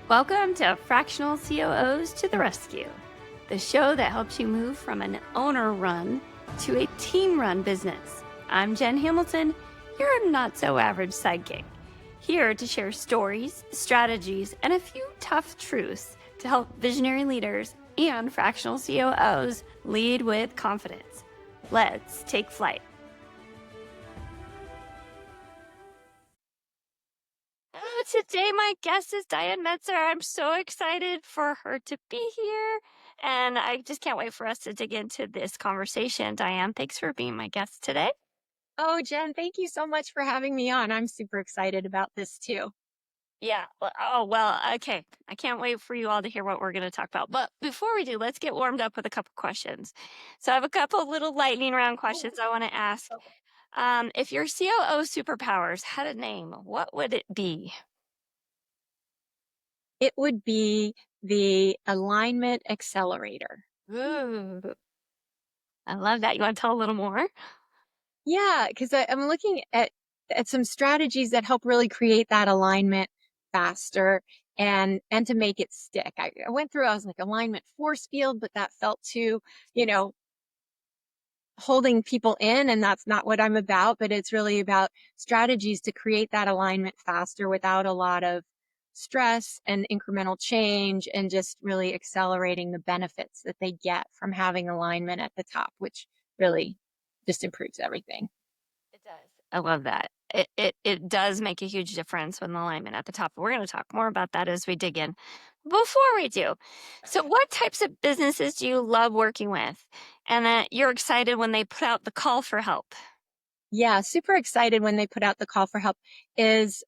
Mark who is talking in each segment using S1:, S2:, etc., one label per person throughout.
S1: Welcome to Fractional COOs to the Rescue, the show that helps you move from an owner-run to a team-run business. I'm Jen Hamilton, your not-so-average sidekick, here to share stories, strategies, and a few tough truths to help visionary leaders and fractional COOs lead with confidence. Let's take flight. Today, my guest is Diane Mentzer. I'm so excited for her to be here, and I just can't wait for us to dig into this conversation. Diane, thanks for being my guest today.
S2: Oh, Jen, thank you so much for having me on. I'm super excited about this too.
S1: Yeah. Okay. I can't wait for you all to hear what we're going to talk about. But before we do, let's get warmed up with a couple questions. So I have a couple little lightning round questions I want to ask. If your COO superpowers had a name, what would it be?
S2: It would be the alignment accelerator.
S1: Ooh, I love that. You want to tell a little more?
S2: Yeah, because I'm looking at some strategies that help really create that alignment faster and to make it stick. I went through, I was like alignment force field, but that felt too, you know, holding people in, and that's not what I'm about, but it's really about strategies to create that alignment faster without a lot of stress and incremental change, and just really accelerating the benefits that they get from having alignment at the top, which really just improves everything.
S1: It does. I love that. It does make a huge difference when the alignment at the top. We're going to talk more about that as we dig in. Before we do, so what types of businesses do you love working with, and that you're excited when they put out the call for help?
S2: Yeah, super excited when they put out the call for help is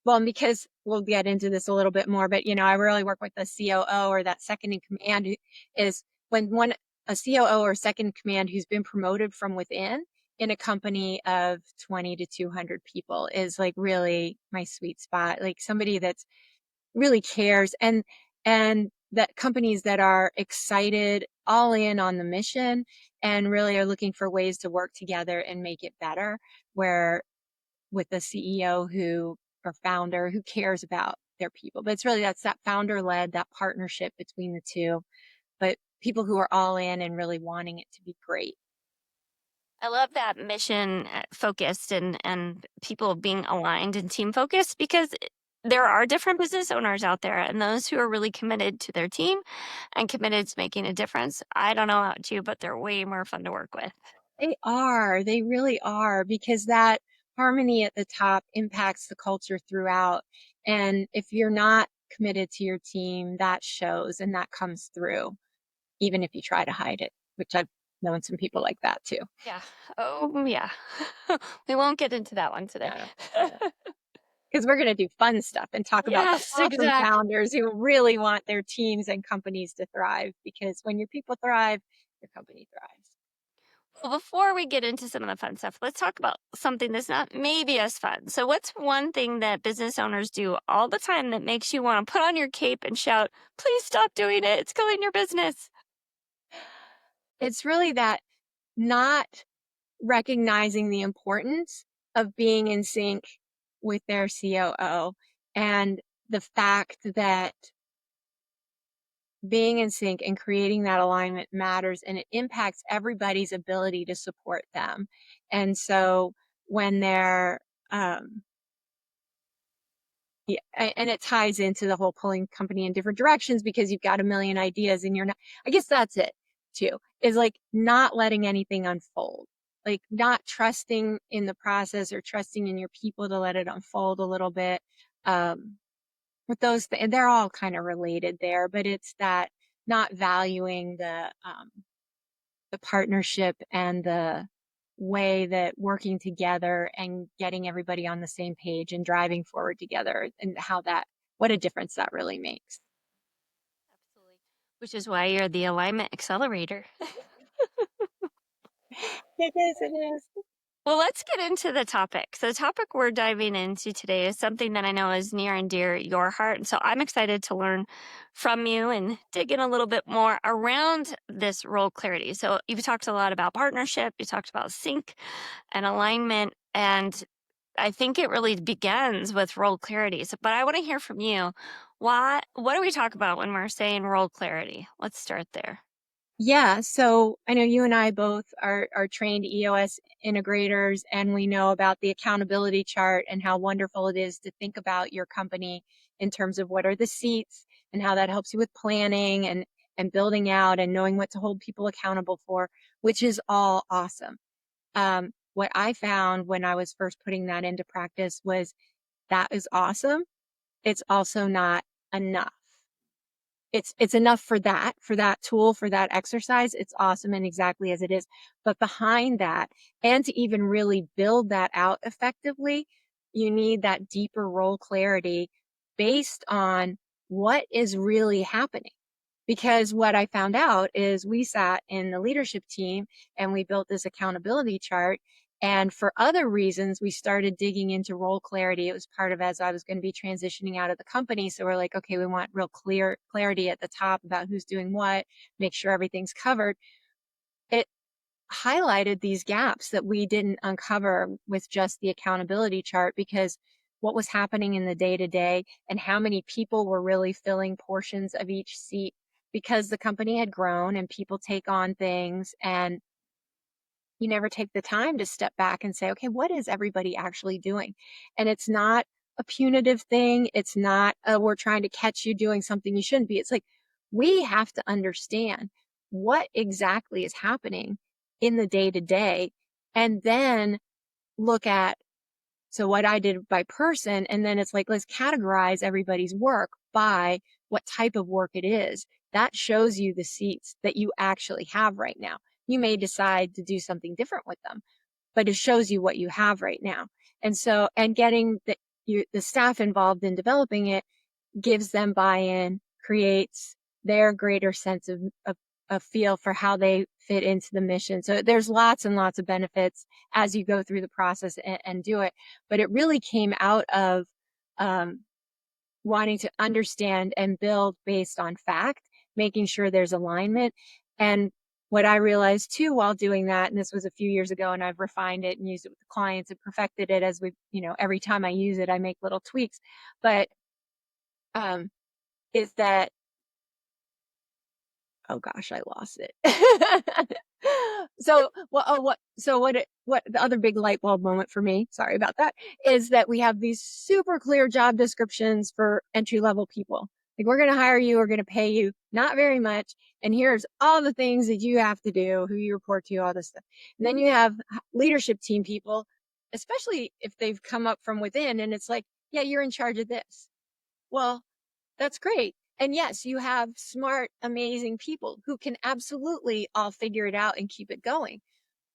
S2: well, because we'll get into this a little bit more, but I really work with a COO, or that second in command, is when a COO or second in command who's been promoted from within in a company of 20 to 200 people is like really my sweet spot. Like somebody that's really cares, and that companies that are excited, all in on the mission, and really are looking for ways to work together and make it better, where with a CEO who or founder who cares about their people. But it's really that's that founder led, that partnership between the two, but people who are all in and really wanting it to be great.
S1: I love that mission focused and people being aligned and team focused, because there are different business owners out there, and those who are really committed to their team and committed to making a difference. I don't know about you, but they're way more fun to work with.
S2: They really are, because that harmony at the top impacts the culture throughout. And if you're not committed to your team, that shows and that comes through, even if you try to hide it, which I've known some people like that too.
S1: Yeah. Oh, yeah. We won't get into that one today.
S2: Because we're going to do fun stuff and talk about the
S1: Yes,
S2: awesome
S1: exactly.
S2: founders who really want their teams and companies to thrive, because when your people thrive, your company thrives.
S1: Well, before we get into some of the fun stuff, let's talk about something that's not maybe as fun. So, what's one thing that business owners do all the time that makes you want to put on your cape and shout, please stop doing it? It's killing your business.
S2: It's really that not recognizing the importance of being in sync with their COO, and the fact that being in sync and creating that alignment matters, and it impacts everybody's ability to support them. And so when they're yeah, and it ties into the whole pulling company in different directions, because you've got a million ideas and you're not, I guess that's it too, is like not letting anything unfold, like not trusting in the process or trusting in your people to let it unfold a little bit. With those, and they're all kind of related there, but it's that not valuing the partnership and the way that working together and getting everybody on the same page and driving forward together, and how that, what a difference that really makes.
S1: Absolutely. Which is why you're the alignment accelerator.
S2: It is.
S1: Well, let's get into the topic. So, the topic we're diving into today is something that I know is near and dear your heart. And so I'm excited to learn from you and dig in a little bit more around this role clarity. So, you've talked a lot about partnership, you talked about sync and alignment. And I think it really begins with role clarity. So, but I want to hear from you. What do we talk about when we're saying role clarity? Let's start there.
S2: Yeah, so I know you and I both are trained EOS integrators, and we know about the accountability chart and how wonderful it is to think about your company in terms of what are the seats and how that helps you with planning and building out and knowing what to hold people accountable for, which is all awesome. What I found when I was first putting that into practice was that is awesome. It's also not enough. It's enough for that tool, for that exercise. It's awesome and exactly as it is. But behind that, and to even really build that out effectively, you need that deeper role clarity based on what is really happening. Because what I found out is we sat in the leadership team and we built this accountability chart. And for other reasons, we started digging into role clarity. It was part of as I was going to be transitioning out of the company. So we're like, okay, we want real clear clarity at the top about who's doing what, make sure everything's covered. It highlighted these gaps that we didn't uncover with just the accountability chart, because what was happening in the day to day and how many people were really filling portions of each seat, because the company had grown and people take on things, and you never take the time to step back and say, okay, what is everybody actually doing? And it's not a punitive thing. It's not, we're trying to catch you doing something you shouldn't be. It's like, we have to understand what exactly is happening in the day to day, and then look at, so what I did by person, and then it's like, let's categorize everybody's work by what type of work it is. That shows you the seats that you actually have right now. You may decide to do something different with them, but it shows you what you have right now. And so, and getting the staff involved in developing it gives them buy-in, creates their greater sense of a feel for how they fit into the mission. So there's lots and lots of benefits as you go through the process and do it. But it really came out of um, wanting to understand and build based on fact, making sure there's alignment. And what I realized too while doing that, and this was a few years ago, and I've refined it and used it with clients and perfected it as we, every time I use it, I make little tweaks. But um, is that, oh gosh, I lost it. So, well, what the other big light bulb moment for me, sorry about that, is that we have these super clear job descriptions for entry level people. Like, we're going to hire you, we're going to pay you not very much, and here's all the things that you have to do, who you report to, all this stuff. And then you have leadership team people, especially if they've come up from within, and it's like, yeah, you're in charge of this. Well, that's great. And yes, you have smart, amazing people who can absolutely all figure it out and keep it going,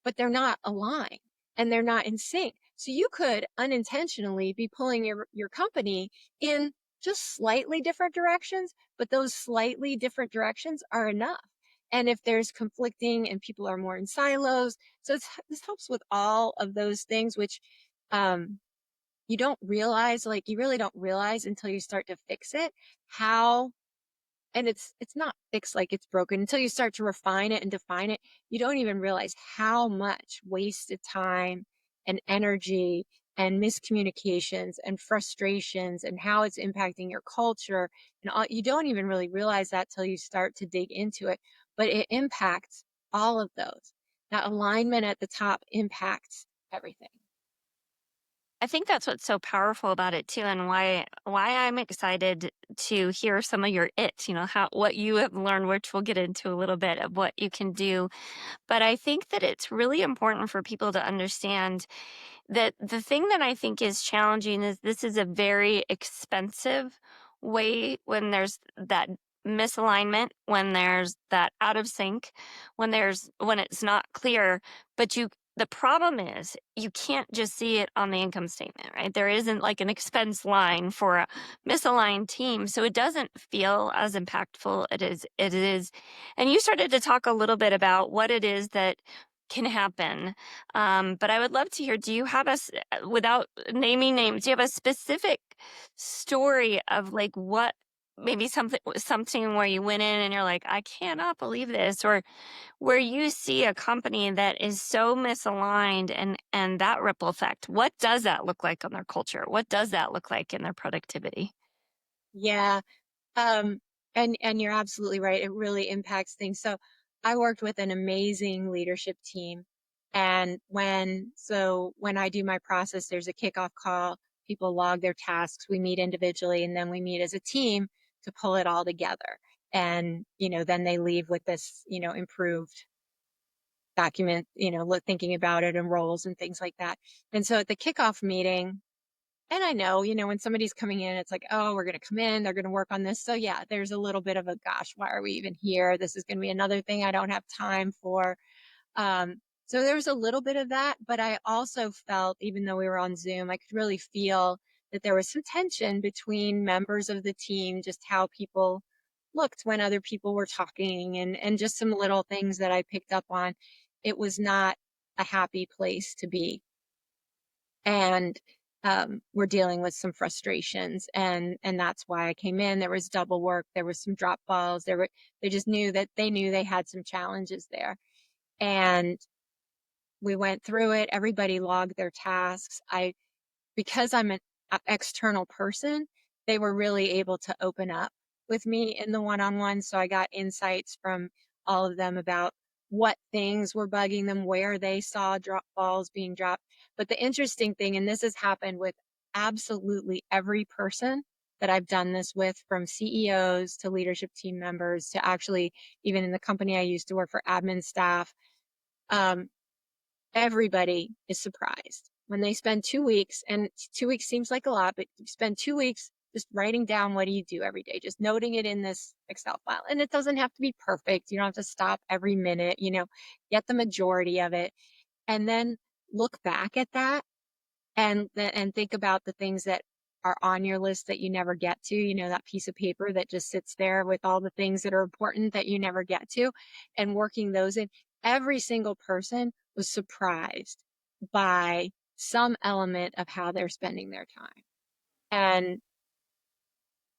S2: but they're not aligned and they're not in sync. So you could unintentionally be pulling your company in just slightly different directions, but those slightly different directions are enough. And if there's conflicting and people are more in silos, so this helps with all of those things, which um, you don't realize, like you really don't realize until you start to fix it, how, and it's not fixed like it's broken until you start to refine it and define it. You don't even realize how much wasted time and energy and miscommunications and frustrations and how it's impacting your culture and all. You don't even really realize that till you start to dig into it, but it impacts all of those. That alignment at the top impacts everything.
S1: I think that's what's so powerful about it too, and why I'm excited to hear some of your its, how what you have learned, which we'll get into a little bit of what you can do. But I think that it's really important for people to understand that the thing that I think is challenging is this is a very expensive way when there's that misalignment, when there's that out of sync, when it's not clear, but the problem is you can't just see it on the income statement, right? There isn't like an expense line for a misaligned team. So it doesn't feel as impactful. It is. And you started to talk a little bit about what it is that can happen. But I would love to hear, do you have without naming names, do you have a specific story of like what maybe something where you went in and you're like, I cannot believe this, or where you see a company that is so misaligned and that ripple effect, what does that look like on their culture? What does that look like in their productivity?
S2: Yeah. Um, and you're absolutely right. It really impacts things. So I worked with an amazing leadership team. And when I do my process, there's a kickoff call, people log their tasks, we meet individually, and then we meet as a team to pull it all together. And, then they leave with this, improved document, thinking about it and roles and things like that. And so at the kickoff meeting, and I know, when somebody's coming in, it's like, oh, we're going to come in, they're going to work on this. So yeah, there's a little bit of a, gosh, why are we even here? This is going to be another thing I don't have time for. Um, so there was a little bit of that, but I also felt, even though we were on Zoom, I could really feel that there was some tension between members of the team, just how people looked when other people were talking and just some little things that I picked up on. It was not a happy place to be. And we're dealing with some frustrations, and that's why I came in. There was double work, there was some drop balls, they just knew that they had some challenges there. And we went through it. Everybody logged their tasks. Because I'm an external person, they were really able to open up with me in the one-on-one. So I got insights from all of them about what things were bugging them, where they saw drop balls being dropped. But the interesting thing, and this has happened with absolutely every person that I've done this with, from CEOs to leadership team members to actually even in the company I used to work for, admin staff, um, everybody is surprised when they spend 2 weeks, and 2 weeks seems like a lot, but you spend 2 weeks just writing down what do you do every day, just noting it in this Excel file. And it doesn't have to be perfect. You don't have to stop every minute, get the majority of it. And then look back at that and think about the things that are on your list that you never get to, that piece of paper that just sits there with all the things that are important that you never get to, and working those in. Every single person was surprised by some element of how they're spending their time. And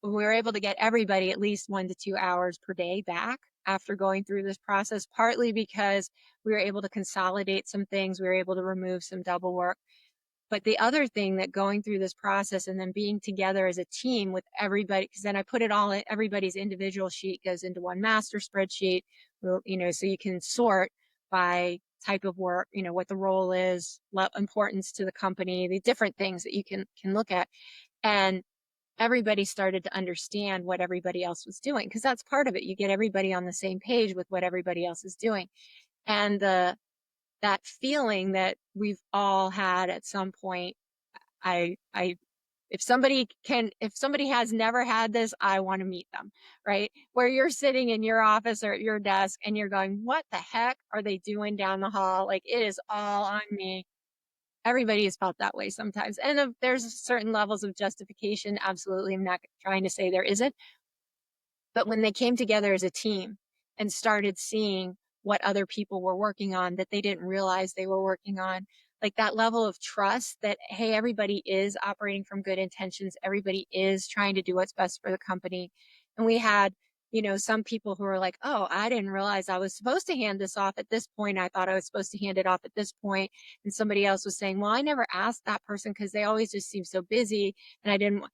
S2: we were able to get everybody at least 1 to 2 hours per day back after going through this process, partly because we were able to consolidate some things, we were able to remove some double work. But the other thing, that going through this process and then being together as a team with everybody, because then I put it all in, everybody's individual sheet goes into one master spreadsheet, so you can sort by type of work, what the role is, importance to the company, the different things that you can look at. And everybody started to understand what everybody else was doing, because that's part of it. You get everybody on the same page with what everybody else is doing. And that feeling that we've all had at some point, I if somebody has never had this, I want to meet them, right? Where you're sitting in your office or at your desk and you're going, what the heck are they doing down the hall? Like, it is all on me. Everybody has felt that way sometimes. And if there's certain levels of justification, absolutely. I'm not trying to say there isn't. But when they came together as a team and started seeing what other people were working on that they didn't realize they were working on, like that level of trust that, hey, everybody is operating from good intentions, everybody is trying to do what's best for the company. And we had, some people who were like, oh, I didn't realize I was supposed to hand this off at this point. I thought I was supposed to hand it off at this point. And somebody else was saying, well, I never asked that person because they always just seem so busy. And I didn't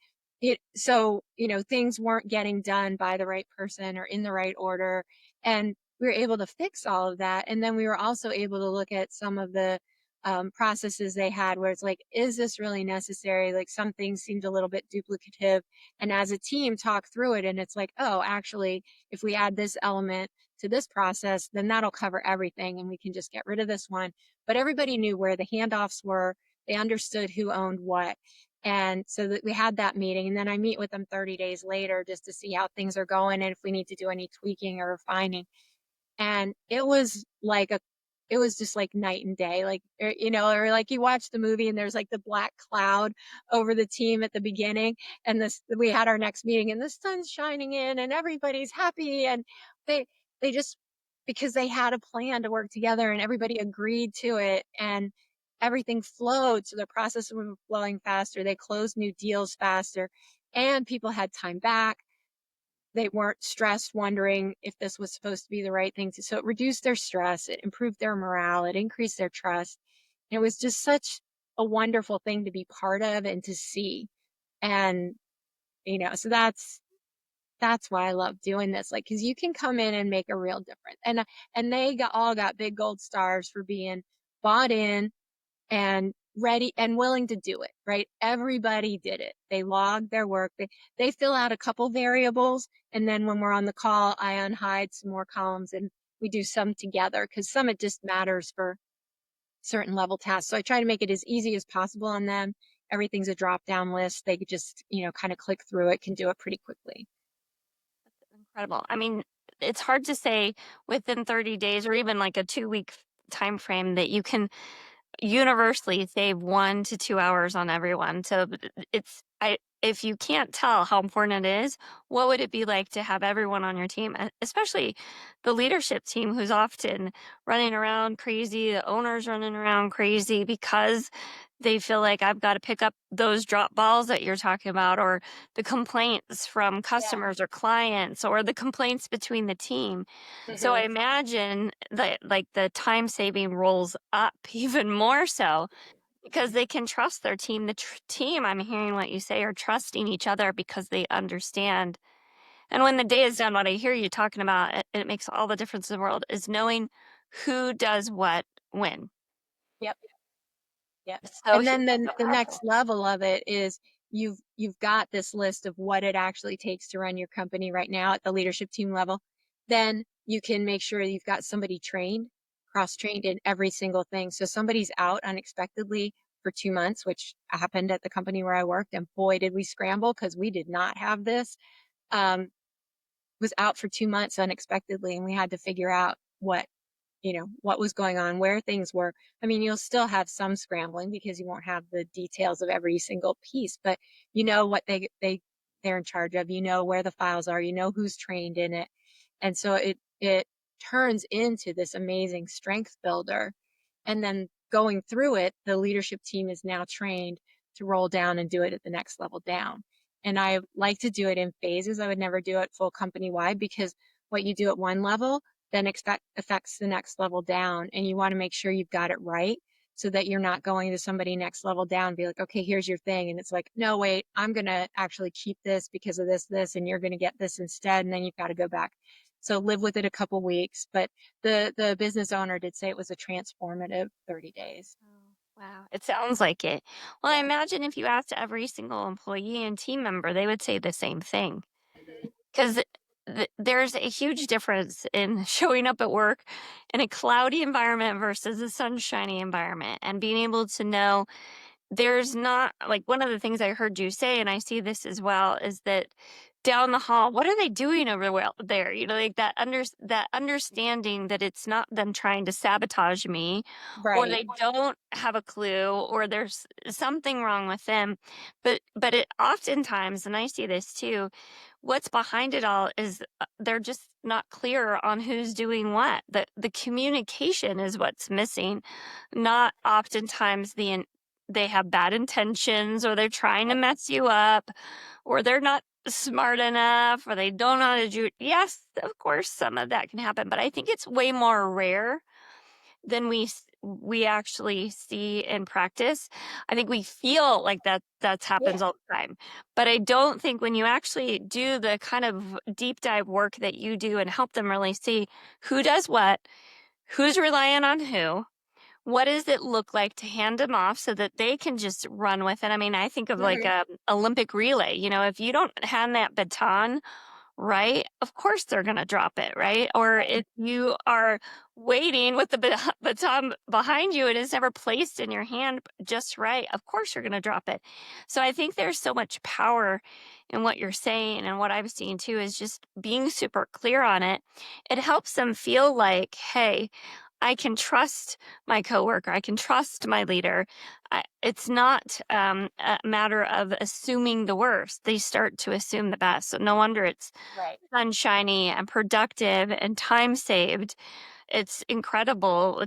S2: so, things weren't getting done by the right person or in the right order. And we were able to fix all of that. And then we were also able to look at some of the processes they had, where it's like, is this really necessary? Like, some things seemed a little bit duplicative. And as a team, talk through it. And it's like, oh, actually, if we add this element to this process, then that'll cover everything. And we can just get rid of this one. But everybody knew where the handoffs were. They understood who owned what. And so that we had that meeting, and then I meet with them 30 days later just to see how things are going and if we need to do any tweaking or refining. And it was just like night and day, like, or like you watch the movie and there's like the black cloud over the team at the beginning. And we had our next meeting and the sun's shining in and everybody's happy. And they, they just, because they had a plan to work together and everybody agreed to it, and everything flowed. So the process was flowing faster. They closed new deals faster, and people had time back. they weren't stressed wondering if this was supposed to be the right thing. So it reduced their stress, it improved their morale, it increased their trust. And it was just such a wonderful thing to be part of and to see. And, so that's why I love doing this. Like, cause you can come in and make a real difference. And they all got big gold stars for being bought in and ready and willing to do it, right? Everybody did it. They logged their work. They fill out a couple variables. And then when we're on the call, I unhide some more columns and we do some together because some it just matters for certain level tasks. So I try to make it as easy as possible on them. Everything's a drop down list. They could just, kind of click through it, can do it pretty quickly.
S1: Incredible. I mean, it's hard to say within 30 days or even like a 2-week time frame that you can universally save 1 to 2 hours on everyone. So if you can't tell how important it is, what would it be like to have everyone on your team, especially the leadership team who's often running around crazy, the owners running around crazy because they feel like I've got to pick up those drop balls that you're talking about, or the complaints from
S2: Yeah.
S1: customers or clients, or the complaints between the team. So I
S2: Hmm.
S1: imagine that like the time saving rolls up even more so because they can trust their team. The team, I'm hearing what you say, are trusting each other because they understand. And when the day is done, what I hear you talking about, it makes all the difference in the world, is knowing who does what when.
S2: Yep. Yeah.
S1: So
S2: And
S1: huge,
S2: then
S1: so
S2: the next
S1: powerful.
S2: level of it is you've got this list of what it actually takes to run your company right now at the leadership team level. Then you can make sure you've got somebody trained, cross-trained in every single thing. So somebody's out unexpectedly for 2 months, which happened at the company where I worked, and boy, did we scramble because we did not have this. Um, was out for 2 months unexpectedly, and we had to figure out what was going on, where things were. I mean, you'll still have some scrambling because you won't have the details of every single piece, but you know what they're in charge of, where the files are, who's trained in it. And so it turns into this amazing strength builder. And then going through it, the leadership team is now trained to roll down and do it at the next level down. And I like to do it in phases. I would never do it full company wide because what you do at one level then affects the next level down. And you want to make sure you've got it right so that you're not going to somebody next level down and be like, okay, here's your thing. And it's like, no, wait, I'm going to actually keep this because of this, and you're going to get this instead. And then you've got to go back. So live with it a couple weeks. But the business owner did say it was a transformative 30 days.
S1: Oh, wow. It sounds like it. Well, I
S2: Yeah.
S1: imagine if you asked every single employee and team member, they would say the same thing. Because there's a huge difference in showing up at work in a cloudy environment versus a sunshiny environment, and being able to know there's not like one of the things I heard you say, and I see this as well, is that down the hall, what are they doing over there? Like that understanding that it's not them trying to sabotage me, or
S2: Right.
S1: they don't have a clue, or there's something wrong with them. But it oftentimes, and I see this too, what's behind it all is they're just not clear on who's doing what. The communication is what's missing, not oftentimes they have bad intentions, or they're trying to mess you up, or they're not smart enough, or they don't know how to do it. Yes, of course, some of that can happen, but I think it's way more rare than we actually see in practice. I think we feel like that happens
S2: Yeah.
S1: all the time, but I don't think when you actually do the kind of deep dive work that you do and help them really see who does what, who's relying on who, what does it look like to hand them off so that they can just run with it? I mean, I think of like
S2: Mhm.
S1: a Olympic relay. If you don't hand that baton right, of course they're going to drop it, right? Or
S2: Right.
S1: if you are waiting with the baton behind you and it's never placed in your hand just right, of course you're going to drop it. So I think there's so much power in what you're saying, and what I've seen too is just being super clear on it. It helps them feel like, hey, I can trust my coworker. I can trust my leader. It's not a matter of assuming the worst. They start to assume the best. So no wonder it's
S2: Right.
S1: sunshiny and productive and time saved. It's incredible,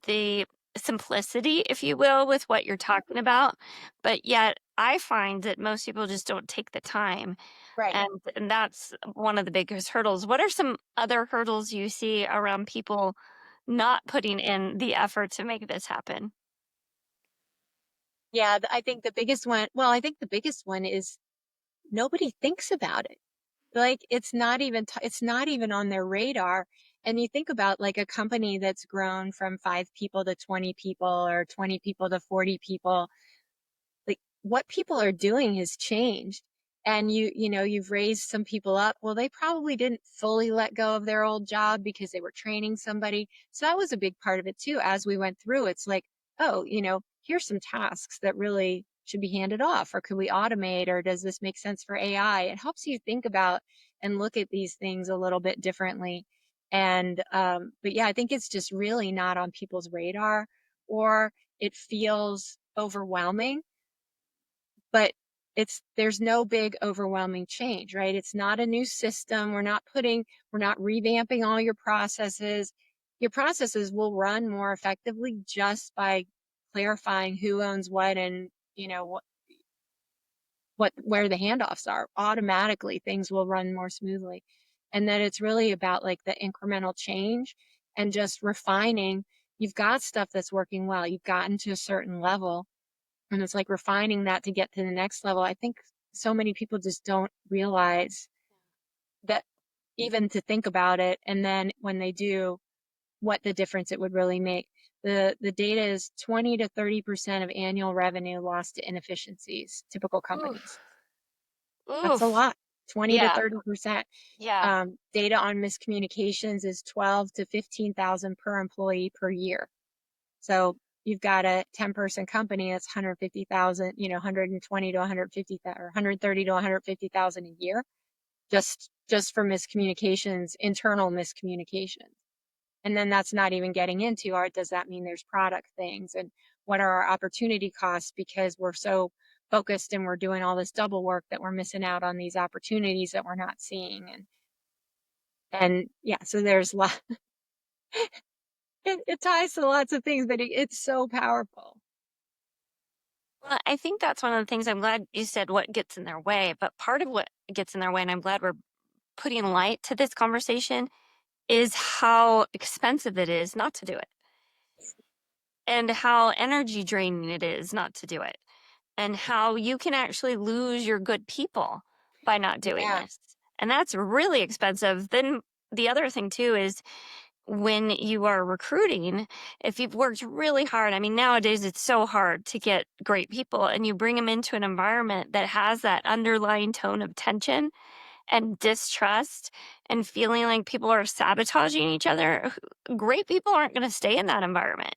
S1: the simplicity, if you will, with what you're talking about, but yet I find that most people just don't take the time,
S2: Right.
S1: and that's one of the biggest hurdles. What are some other hurdles you see around people not putting in the effort to make this happen?
S2: Yeah, I think the biggest one, well, I think the biggest one is nobody thinks about it. Like, it's not even on their radar. And you think about like a company that's grown from 5 people to 20 people or 20 people to 40 people, like what people are doing has changed. And you've raised some people up. Well, they probably didn't fully let go of their old job because they were training somebody. So that was a big part of it too. As we went through, it's like, oh, here's some tasks that really should be handed off, or could we automate, or does this make sense for AI? It helps you think about and look at these things a little bit differently. And but yeah, I think it's just really not on people's radar, or it feels overwhelming, but there's no big overwhelming change, right? It's not a new system. We're not revamping all your processes. Your processes will run more effectively just by clarifying who owns what, and where the handoffs are. Automatically things will run more smoothly. And then it's really about like the incremental change and just refining. You've got stuff that's working well. You've gotten to a certain level, and it's like refining that to get to the next level. I think so many people just don't realize that, even to think about it. And then when they do, what the difference it would really make. The data is 20 to 30% of annual revenue lost to inefficiencies, typical companies.
S1: Oof.
S2: That's a
S1: Oof.
S2: lot. 20 to
S1: Yeah.
S2: 30%.
S1: Yeah.
S2: Data on miscommunications is 12 to 15,000 per employee per year. So you've got a 10-person company that's 150,000, 120 to 150,000, or 130 to 150,000 a year, just for miscommunications, internal miscommunications. And then that's not even getting into, does that mean there's product things, and what are our opportunity costs, because we're so focused and we're doing all this double work that we're missing out on these opportunities that we're not seeing. And yeah, so there's lot. It ties to lots of things, but it's so powerful.
S1: Well, I think that's one of the things. I'm glad you said what gets in their way, but part of what gets in their way, and I'm glad we're putting light to this conversation, is how expensive it is not to do it, and how energy draining it is not to do it, and how you can actually lose your good people by not doing
S2: Yeah.
S1: this. And that's really expensive. Then the other thing too is when you are recruiting, if you've worked really hard, I mean, nowadays it's so hard to get great people, and you bring them into an environment that has that underlying tone of tension and distrust and feeling like people are sabotaging each other, great people aren't going to stay in that environment.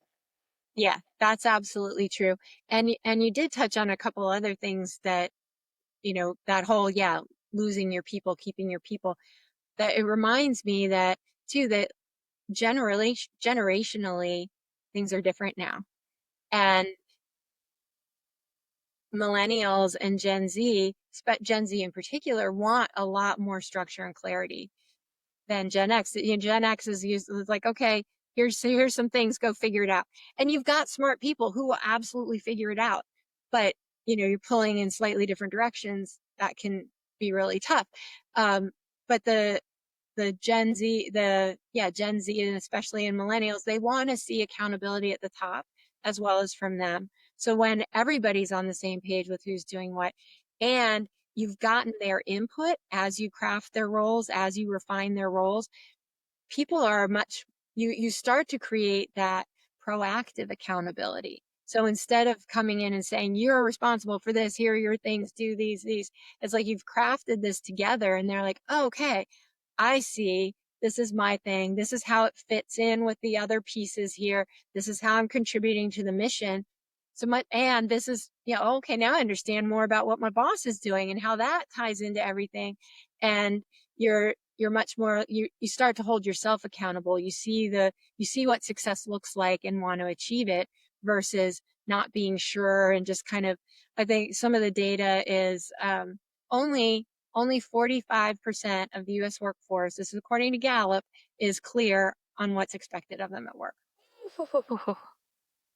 S2: Yeah, that's absolutely true. And you did touch on a couple other things that, that whole, yeah, losing your people, keeping your people. That it reminds me that too, that generationally things are different now. And millennials and Gen Z in particular, want a lot more structure and clarity than Gen X. Gen X is like, okay, here's some things, go figure it out. And you've got smart people who will absolutely figure it out. But you're pulling in slightly different directions. That can be really tough. But Gen Z, and especially in millennials, they want to see accountability at the top as well as from them. So when everybody's on the same page with who's doing what, and you've gotten their input as you craft their roles, as you refine their roles, people are you start to create that proactive accountability. So instead of coming in and saying, you're responsible for this, here are your things, do these, it's like you've crafted this together, and they're like, oh, okay, I see. This is my thing. This is how it fits in with the other pieces here. This is how I'm contributing to the mission. And this is, okay, now I understand more about what my boss is doing and how that ties into everything. And you're much more, you start to hold yourself accountable. You see what success looks like and want to achieve it, versus not being sure and just kind of, I think some of the data is, only 45% of the US workforce, this is according to Gallup, is clear on what's expected of them at work.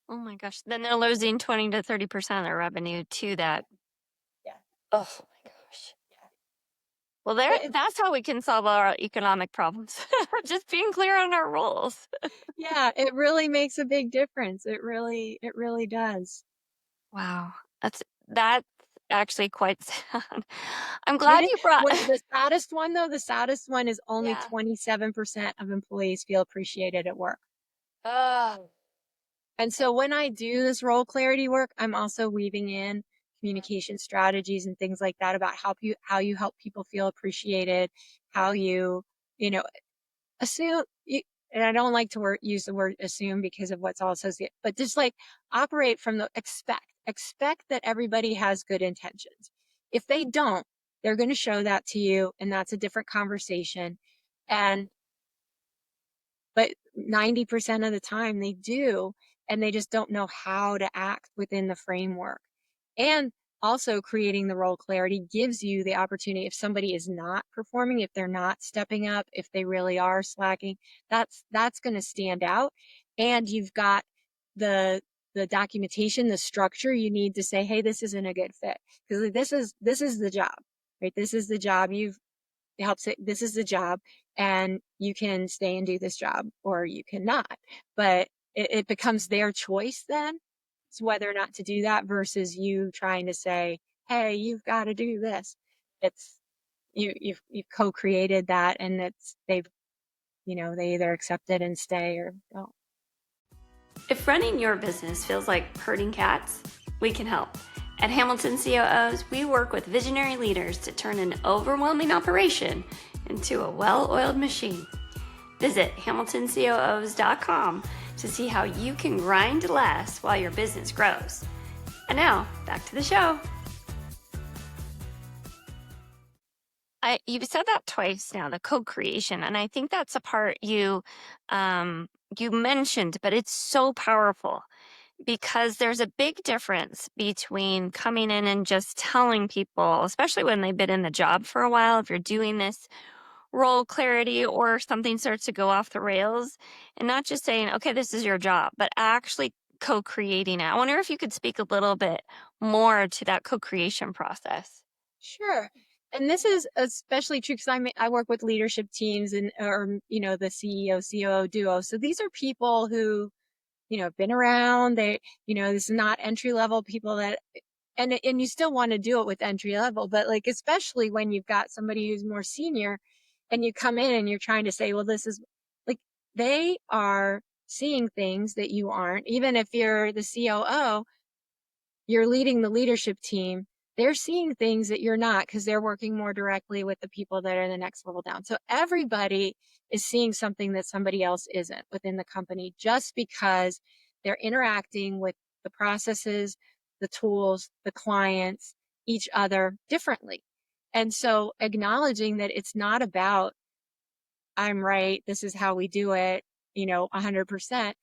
S1: Oh my gosh. Then they're losing 20 to 30% of their revenue to that. Oh my gosh. Well, that's how we can solve our economic problems. Just being clear on our roles.
S2: Yeah, it really makes a big difference. It really does.
S1: Wow. That's actually quite sad. I'm
S2: It
S1: glad
S2: is
S1: you brought
S2: what the saddest one though, the saddest one is only
S1: Yeah.
S2: 27% of employees feel appreciated at work.
S1: Oh.
S2: And so when I do this role clarity work, I'm also weaving in communication strategies and things like that about how you help people feel appreciated, how you know, assume you, and I don't like to use the word assume because of what's all associated, but just like operate from the expect that everybody has good intentions. If they don't, they're going to show that to you, and that's a different conversation. And but 90% of the time they do, and they just don't know how to act within the framework. And also creating the role clarity gives you the opportunity if somebody is not performing, if they're not stepping up, if they really are slacking, that's going to stand out. And you've got the documentation, the structure you need to say, hey, this isn't a good fit. Because this is the job, right? This is the job. You've helps it. This is the job, and you can stay and do this job, or you cannot. But it becomes their choice then. It's whether or not to do that versus you trying to say, "Hey, you've got to do this." It's you've co-created that, and it's they've they either accept it and stay or don't.
S1: If running your business feels like herding cats, we can help. At Hamilton COOs, we work with visionary leaders to turn an overwhelming operation into a well-oiled machine. Visit hamiltoncoos.com to see how you can grind less while your business grows. And now, back to the show. You've said that twice now, the co-creation, and I think that's a part you mentioned, but it's so powerful because there's a big difference between coming in and just telling people, especially when they've been in the job for a while, if you're doing this role clarity or something starts to go off the rails, and not just saying, okay, this is your job, but actually co-creating it. I wonder if you could speak a little bit more to that co-creation process.
S2: Sure. And this is especially true because I work with leadership teams and or the CEO COO duo. So these are people who have been around. This is not entry level people that, and you still want to do it with entry level, but like, especially when you've got somebody who's more senior and you come in and you're trying to say, well, this is like, they are seeing things that you aren't, even if you're the COO, you're leading the leadership team. They're seeing things that you're not because they're working more directly with the people that are the next level down. So everybody is seeing something that somebody else isn't within the company just because they're interacting with the processes, the tools, the clients, each other differently. And so acknowledging that it's not about, I'm right, this is how we do it, 100%.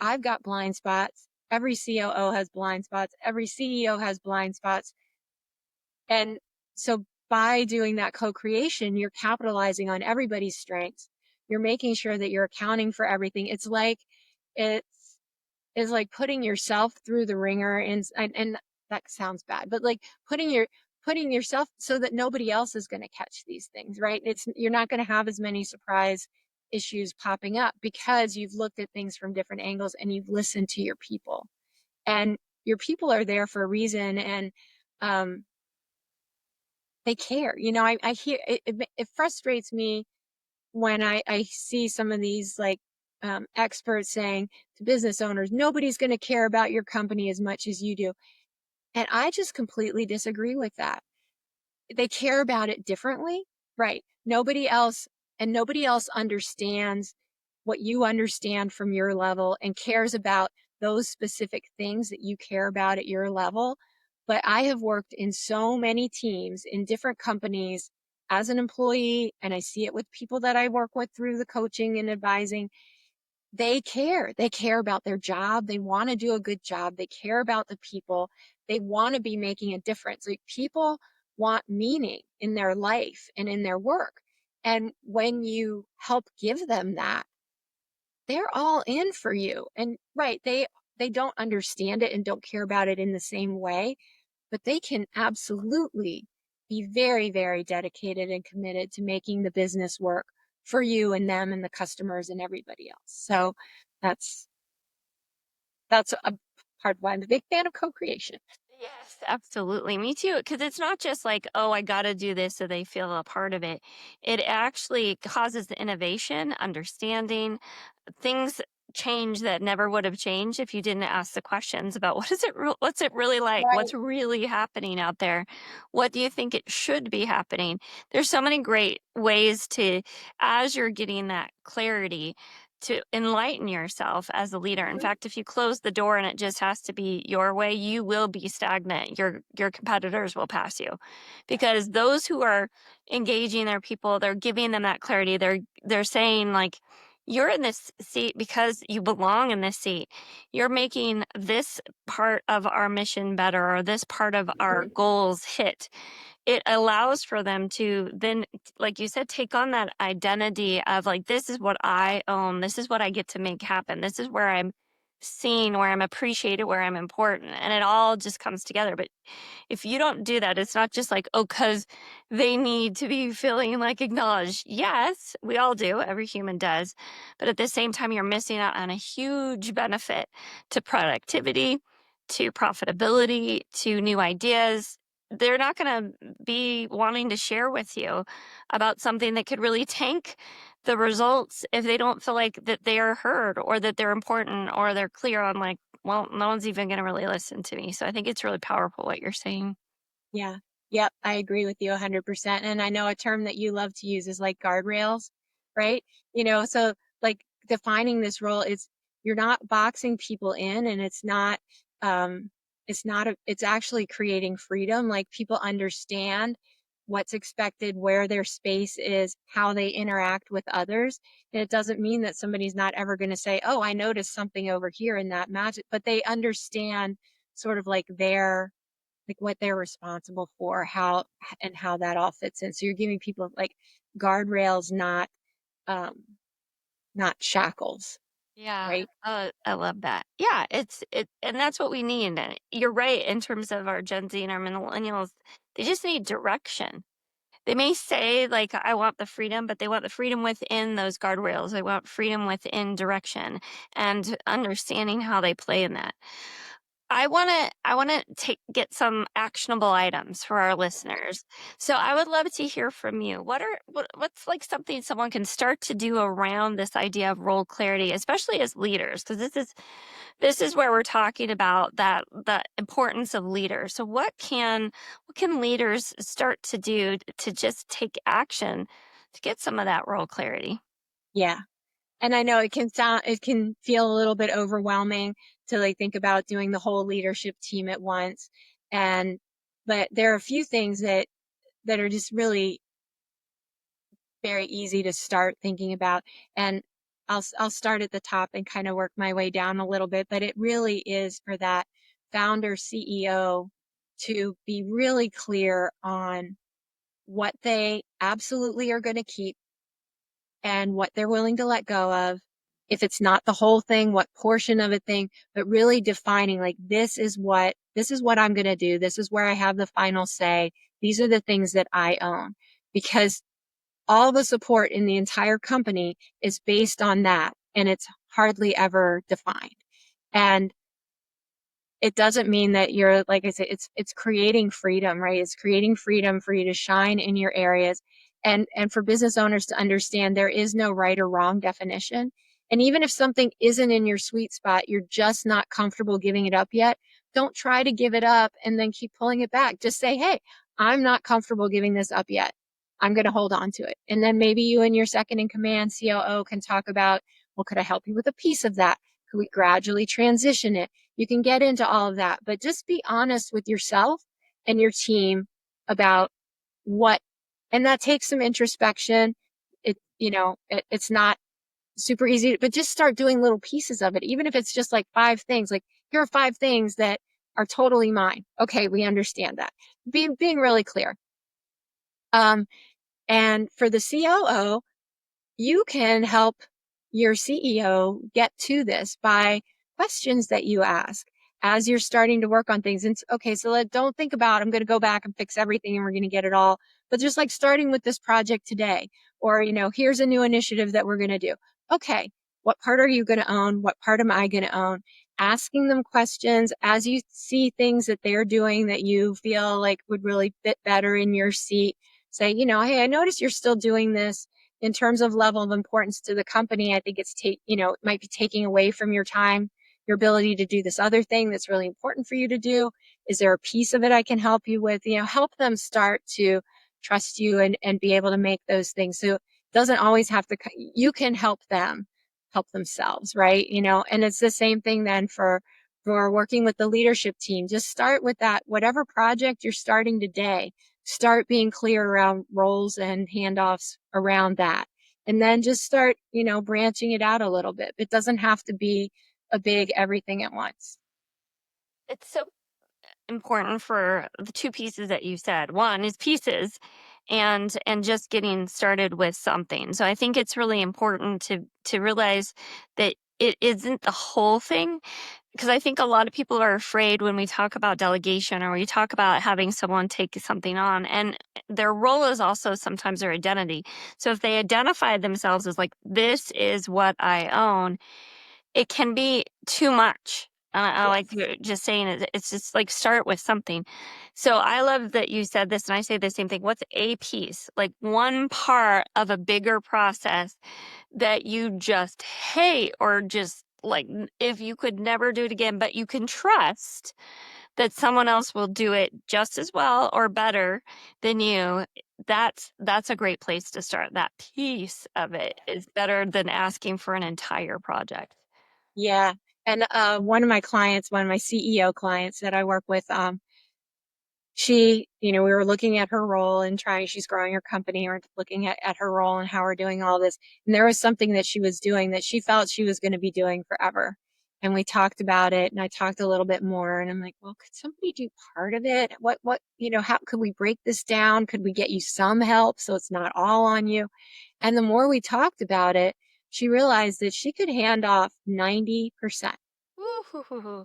S2: I've got blind spots. Every COO has blind spots. Every CEO has blind spots. And so by doing that co-creation, you're capitalizing on everybody's strengths. You're making sure that you're accounting for everything. It's like putting yourself through the ringer, and that sounds bad, but like putting yourself so that nobody else is going to catch these things, right? You're not going to have as many surprise issues popping up because you've looked at things from different angles and you've listened to your people, and your people are there for a reason. And they care. I hear it frustrates me when I see some of these like experts saying to business owners, nobody's going to care about your company as much as you do. And I just completely disagree with that. They care about it differently, right? Nobody else understands what you understand from your level and cares about those specific things that you care about at your level. But I have worked in so many teams in different companies as an employee, and I see it with people that I work with through the coaching and advising. They care. They care about their job. They want to do a good job. They care about the people. They want to be making a difference. Like, people want meaning in their life and in their work. And when you help give them that, they're all in for you. And right, they don't understand it and don't care about it in the same way, but they can absolutely be very, very dedicated and committed to making the business work for you and them and the customers and everybody else. So that's a part why I'm a big fan of co-creation.
S1: Yes, absolutely. Me too. Because it's not just like, oh, I got to do this so they feel a part of it. It actually causes the innovation, understanding, things change that never would have changed if you didn't ask the questions about what's it really like,
S2: Right.
S1: what's really happening out there, what do you think it should be happening. There's so many great ways to, as you're getting that clarity, to enlighten yourself as a leader. In fact, if you close the door and it just has to be your way, you will be stagnant. Your competitors will pass you, because those who are engaging their people, they're giving them that clarity. They're saying like, you're in this seat because you belong in this seat. You're making this part of our mission better, or this part of our goals hit. It allows for them to then, like you said, take on that identity of like, this is what I own. This is what I get to make happen. This is where I'm seen, where I'm appreciated, where I'm important. And it all just comes together. But if you don't do that, it's not just like, oh, because they need to be feeling like acknowledged. Yes, we all do. Every human does. But at the same time, you're missing out on a huge benefit to productivity, to profitability, to new ideas. They're not going to be wanting to share with you about something that could really tank the results if they don't feel like that they are heard, or that they're important, or they're clear on like, well, no one's even going to really listen to me. So I think it's really powerful what you're saying.
S2: Yeah. Yep. I agree with you 100%. And I know a term that you love to use is like guardrails, right? So like defining this role is, you're not boxing people in, and um, it's actually creating freedom. Like, people understand what's expected, where their space is, how they interact with others. And it doesn't mean that somebody's not ever going to say, oh, I noticed something over here in that magic, but they understand sort of like what they're responsible for, how that all fits in. So you're giving people like guardrails, um, not shackles,
S1: Yeah.
S2: right?
S1: I love that. Yeah, and that's what we need. And you're right, in terms of our Gen Z and our millennials, they just need direction. They may say like, I want the freedom, but they want the freedom within those guardrails. They want freedom within direction, and understanding how they play in that. I want to get some actionable items for our listeners. So I would love to hear from you. What's like something someone can start to do around this idea of role clarity, especially as leaders, because this is where we're talking about that the importance of leaders. So what can leaders start to do to just take action to get some of that role clarity?
S2: Yeah. And I know it can feel a little bit overwhelming to like think about doing the whole leadership team at once. And, but there are a few things that are just really very easy to start thinking about. And I'll start at the top and kind of work my way down a little bit, but it really is for that founder CEO to be really clear on what they absolutely are going to keep and what they're willing to let go of. If it's not the whole thing, what portion of a thing, but really defining like, this is what I'm going to do. This is where I have the final say. These are the things that I own, because all the support in the entire company is based on that, and it's hardly ever defined. And it doesn't mean that you're, like I said, it's creating freedom, right? It's creating freedom for you to shine in your areas, and for business owners to understand there is no right or wrong definition. And even if something isn't in your sweet spot, you're just not comfortable giving it up yet, don't try to give it up and then keep pulling it back. Just say, hey, I'm not comfortable giving this up yet. I'm going to hold on to it. And then maybe you and your second in command COO can talk about, well, could I help you with a piece of that? Could we gradually transition it? You can get into all of that, but just be honest with yourself and your team about what, and that takes some introspection. It's not super easy, but just start doing little pieces of it. Even if it's just like 5 things, like, here are 5 things that are totally mine. Okay. We understand that. Being really clear. Um, and for the COO, you can help your CEO get to this by questions that you ask. as you're starting to work on things. And okay, so don't think about, I'm going to go back and fix everything and we're going to get it all. But just like starting with this project today, or, here's a new initiative that we're going to do. Okay, what part are you going to own? What part am I going to own? Asking them questions as you see things that they're doing that you feel like would really fit better in your seat. Say, hey, I notice you're still doing this. In terms of level of importance to the company, I think it might be taking away from your time, your ability to do this other thing that's really important for you to do. Is there a piece of it I can help you with? Help them start to trust you and be able to make those things. So it doesn't always have to, you can help them help themselves, right? And it's the same thing then for working with the leadership team. Just start with that, whatever project you're starting today, start being clear around roles and handoffs around that. And then just start, branching it out a little bit. It doesn't have to be a big everything at once.
S1: It's so important for the two pieces that you said. One is pieces and just getting started with something. So I think it's really important to realize that it isn't the whole thing, because I think a lot of people are afraid when we talk about delegation or we talk about having someone take something on, and their role is also sometimes their identity. So if they identify themselves as like, this is what I own, it can be too much. I like
S2: Yes.
S1: you're just saying it. It's just like, start with something. So I love that you said this, and I say the same thing. What's a piece, like one part of a bigger process that you just hate, or just like, if you could never do it again, but you can trust that someone else will do it just as well or better than you? That's a great place to start. That piece of it is better than asking for an entire project.
S2: Yeah. And one of my CEO clients that I work with, she, we were looking at her role and she's growing her company, or looking at her role and how we're doing all this. And there was something that she was doing that she felt she was going to be doing forever. And we talked about it, and I talked a little bit more, and I'm like, well, could somebody do part of it? How could we break this down? Could we get you some help so it's not all on you? And the more we talked about it, she realized that she could hand off 90%
S1: Woo-hoo-hoo-hoo.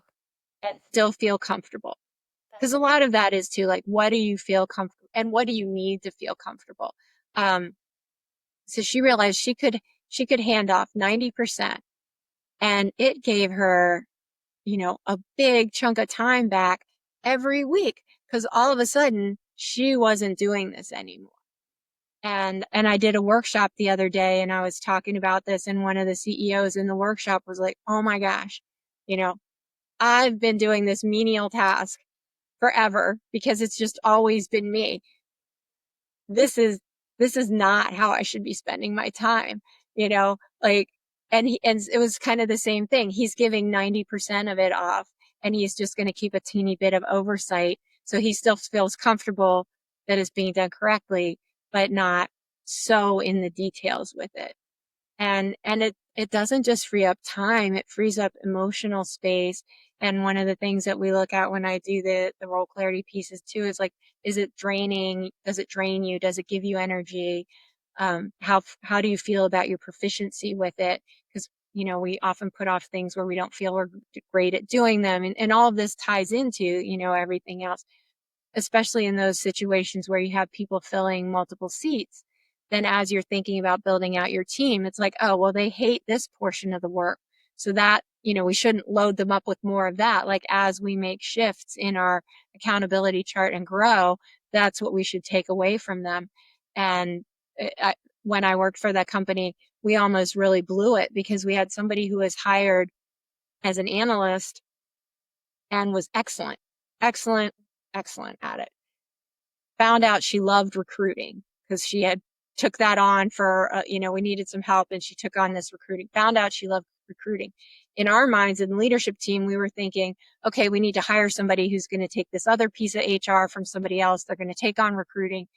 S2: and still feel comfortable. Because a lot of that is too, like, what do you feel comfortable and what do you need to feel comfortable? Um, so she realized she could hand off 90%, and it gave her, a big chunk of time back every week, because all of a sudden she wasn't doing this anymore. And I did a workshop the other day, and I was talking about this, and one of the CEOs in the workshop was like, oh my gosh, you know, I've been doing this menial task forever because it's just always been me. This is not how I should be spending my time, like, and it was kind of the same thing. He's giving 90% of it off, and he's just going to keep a teeny bit of oversight. So he still feels comfortable that it's being done correctly, but not so in the details with it. And it doesn't just free up time, it frees up emotional space. And one of the things that we look at when I do the role clarity pieces too is like, is it draining? Does it drain you? Does it give you energy? How do you feel about your proficiency with it? Because we often put off things where we don't feel we're great at doing them, and all of this ties into everything else, especially in those situations where you have people filling multiple seats. Then as you're thinking about building out your team, it's like, oh, well, they hate this portion of the work. So that, we shouldn't load them up with more of that. Like, as we make shifts in our accountability chart and grow, that's what we should take away from them. And when I worked for that company, we almost really blew it because we had somebody who was hired as an analyst and was excellent, excellent, excellent at it. Found out she loved recruiting because she had took that on for, we needed some help, and she took on this recruiting. Found out she loved recruiting. In our minds, in the leadership team, we were thinking, okay, we need to hire somebody who's going to take this other piece of HR from somebody else. They're going to take on recruiting.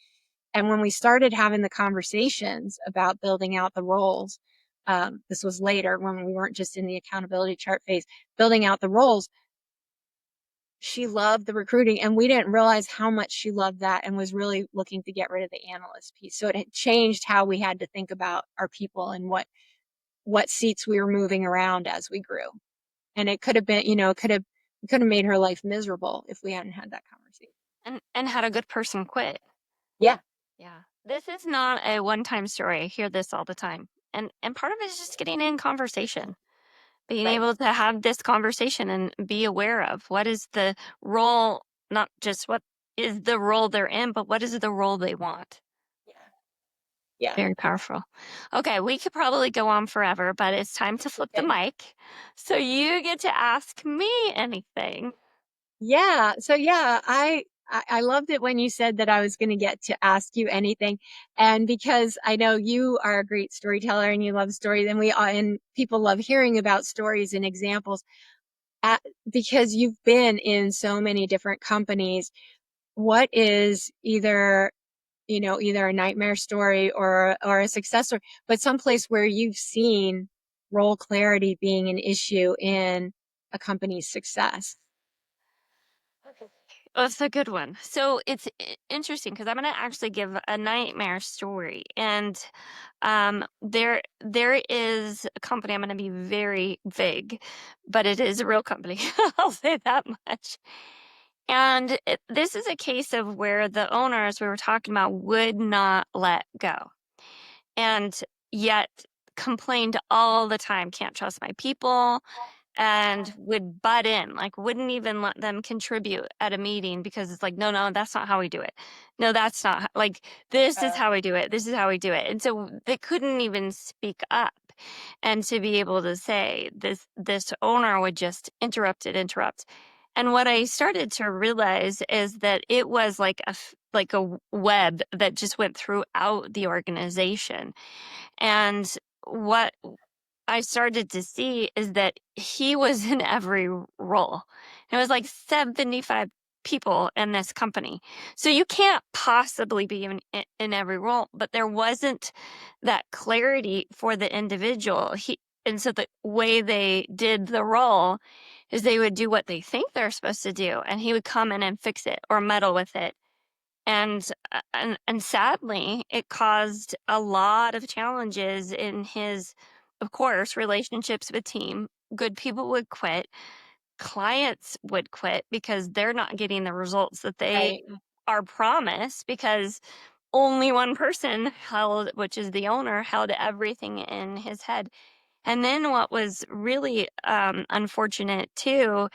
S2: And when we started having the conversations about building out the roles, this was later when we weren't just in the accountability chart phase, building out the roles, she loved the recruiting, and we didn't realize how much she loved that and was really looking to get rid of the analyst piece. So it had changed how we had to think about our people and what seats we were moving around as we grew. And it could have been, could have made her life miserable if we hadn't had that conversation.
S1: And had a good person quit.
S2: Yeah.
S1: Yeah. This is not a one-time story. I hear this all the time. And part of it is just getting in conversation, being
S2: Right.
S1: able to have this conversation and be aware of what is the role, not just what is the role they're in, but what is the role they want.
S2: Yeah. Yeah.
S1: Very powerful. Okay, we could probably go on forever, but it's time to flip the
S2: Okay.
S1: mic. So you get to ask me anything.
S2: Yeah. So yeah, I loved it when you said that I was going to get to ask you anything. And because I know you are a great storyteller and you love stories, and and people love hearing about stories and examples at, because you've been in so many different companies. What is either a nightmare story or a success story, but someplace where you've seen role clarity being an issue in a company's success?
S1: Okay. Oh, that's a good one. So it's interesting because I'm going to actually give a nightmare story, and there is a company. I'm going to be very vague, but it is a real company. I'll say that much. And this is a case of where the owners we were talking about would not let go, and yet complained all the time. Can't trust my people, and would butt in, like wouldn't even let them contribute at a meeting because it's like, no, no, that's not how we do it. No, that's not like, this is how we do it. This is how we do it. And so they couldn't even speak up. And to be able to say this owner would just interrupt. And what I started to realize is that it was like like a web that just went throughout the organization. And what I started to see is that he was in every role. It was like 75 people in this company. So you can't possibly be in every role, but there wasn't that clarity for the individual. And so the way they did the role is they would do what they think they're supposed to do, and he would come in and fix it or meddle with it. And sadly, it caused a lot of challenges in his, of course, relationships with team. Good people would quit, clients would quit because they're not getting the results that they
S2: Right.
S1: are promised, because only one person held, which is the owner, held everything in his head. And then what was really unfortunate too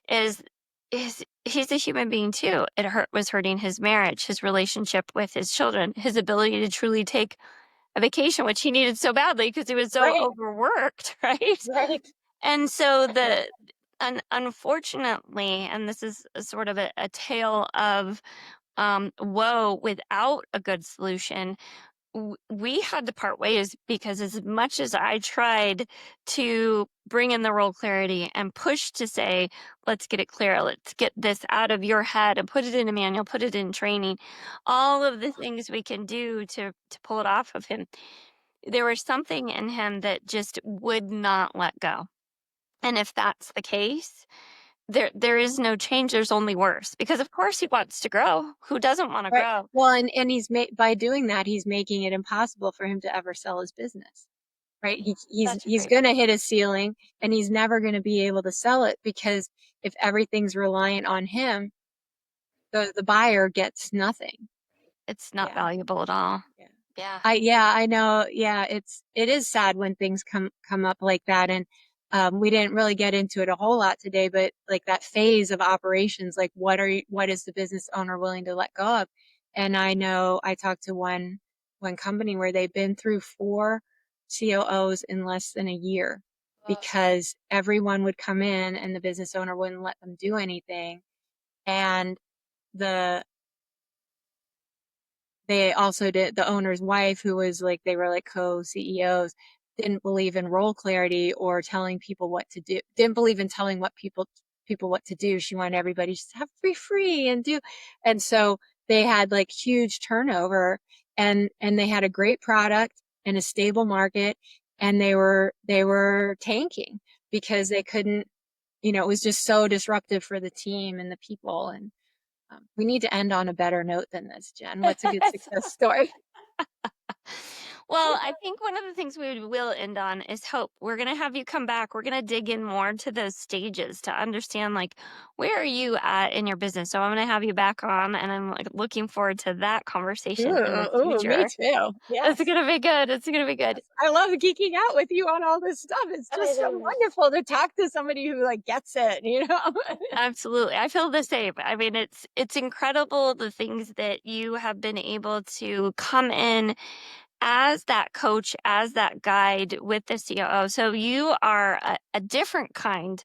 S1: is he's a human being too. Was hurting his marriage, his relationship with his children, his ability to truly take a vacation, which he needed so badly because he was so
S2: Right.
S1: overworked, right?
S2: Right.
S1: And so unfortunately, and this is a sort of a tale of woe without a good solution. We had to part ways because as much as I tried to bring in the role clarity and push to say, let's get it clear, let's get this out of your head and put it in a manual, put it in training, all of the things we can do to pull it off of him, there was something in him that just would not let go. And if that's the case, there is no change, there's only worse, because of course he wants to grow. Who doesn't want to
S2: Right.
S1: grow?
S2: Well, and by doing that, he's making it impossible for him to ever sell his business. Right.
S1: Such a
S2: He's
S1: great
S2: going to hit a ceiling, and he's never going to be able to sell it, because if everything's reliant on him, the buyer gets nothing.
S1: It's not
S2: Yeah.
S1: valuable at all.
S2: Yeah.
S1: Yeah.
S2: I know. Yeah, it is sad when things come up like that. And we didn't really get into it a whole lot today, but like that phase of operations, like what is the business owner willing to let go of? And I know I talked to one company where they've been through 4 COOs in less than a year, because everyone would come in and the business owner wouldn't let them do anything. And the they also did, the owner's wife, who was like, they were like co-CEOs, didn't believe in role clarity or telling people what to do, didn't believe in telling people what to do. She wanted everybody just to have free and do. And so they had like huge turnover, and they had a great product and a stable market, and they were tanking because they couldn't, it was just so disruptive for the team and the people. And we need to end on a better note than this, Jen. What's a good success story?
S1: Well, I think one of the things we will end on is hope. We're going to have you come back. We're going to dig in more to those stages to understand, like, where are you at in your business? So I'm going to have you back on, and I'm like looking forward to that conversation in the
S2: Ooh, me
S1: future.
S2: too.
S1: It's
S2: Yes.
S1: going to be good. It's going to be good.
S2: Yes. I love geeking out with you on all this stuff. It's
S1: I
S2: just so
S1: know.
S2: wonderful to talk to somebody who like gets it, you know?
S1: Absolutely. I feel the same. I mean, it's incredible the things that you have been able to come in as that coach, as that guide with the COO. So you are a different kind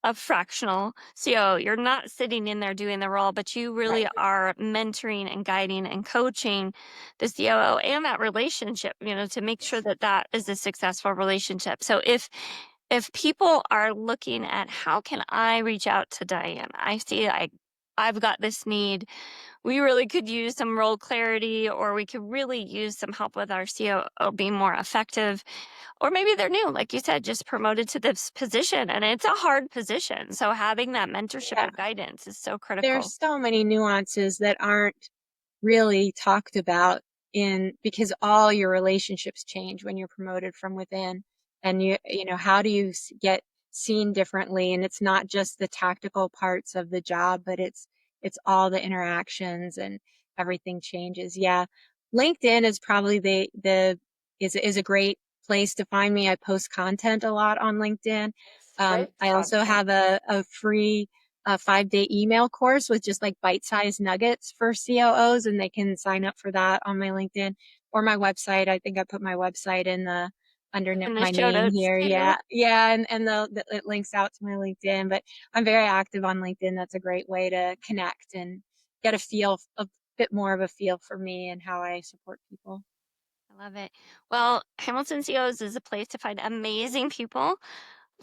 S1: of fractional COO. You're not sitting in there doing the role, but you
S2: Right.
S1: really are mentoring and guiding and coaching the COO and that relationship, to make sure that that is a successful relationship. So if people are looking at how can I reach out to Diane, I see I've got this need, we really could use some role clarity, or we could really use some help with our COO being more effective. Or maybe they're new, like you said, just promoted to this position and it's a hard position. So having that mentorship
S2: Yeah.
S1: and guidance is so critical.
S2: There's so many nuances that aren't really talked about in because all your relationships change when you're promoted from within, and you know how do you get seen differently, and it's not just the tactical parts of the job, but it's all the interactions and everything changes. Yeah, LinkedIn is probably the is a great place to find me. I post content a lot on LinkedIn.
S1: Great
S2: I also
S1: content.
S2: have a free a 5-day email course with just like bite-sized nuggets for COOs, and they can sign up for that on my LinkedIn or my website. I think I put my website in the
S1: In the
S2: my
S1: show
S2: name
S1: notes
S2: here.
S1: too.
S2: Yeah, and it links out to my LinkedIn. But I'm very active on LinkedIn. That's a great way to connect and get a bit more of a feel for me and how I support people.
S1: I love it. Well, Hamilton CEOs is a place to find amazing people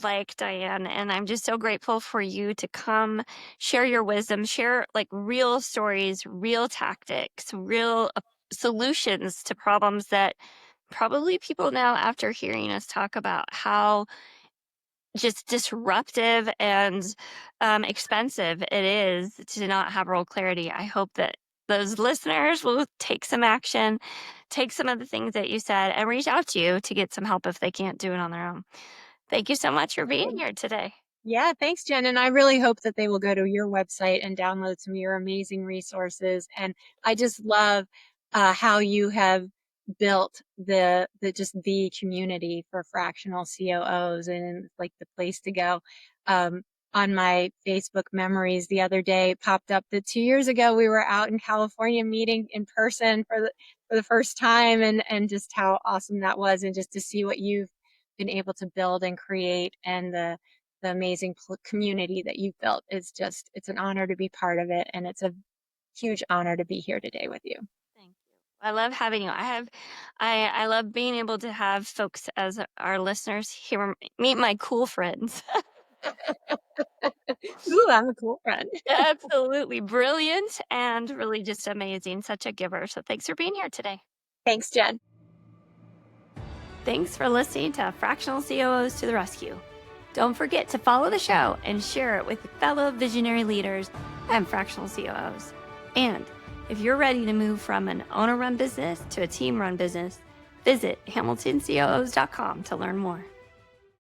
S1: like Diane. And I'm just so grateful for you to come share your wisdom, share like real stories, real tactics, real solutions to problems that probably people now, after hearing us talk about how just disruptive and expensive it is to not have role clarity. I hope that those listeners will take some action, take some of the things that you said, and reach out to you to get some help if they can't do it on their own. Thank you so much for being here today.
S2: Yeah, thanks, Jen. And I really hope that they will go to your website and download some of your amazing resources. And I just love how you have built the community for fractional COOs, and like the place to go. Um, on my Facebook memories the other day, it popped up that 2 years ago we were out in California meeting in person for the first time, and just how awesome that was, and just to see what you've been able to build and create, and the amazing community that you've built. It's an honor to be part of it. And it's a huge honor to be here today with you.
S1: Thank you. I love having you. I love being able to have folks as our listeners here meet my cool friends.
S2: Ooh, I'm a cool friend.
S1: Absolutely brilliant and really just amazing. Such a giver. So thanks for being here today.
S2: Thanks, Jen.
S1: Thanks for listening to Fractional COOs to the Rescue. Don't forget to follow the show and share it with fellow visionary leaders and fractional COOs. And if you're ready to move from an owner-run business to a team-run business, visit hamiltoncoos.com to learn more.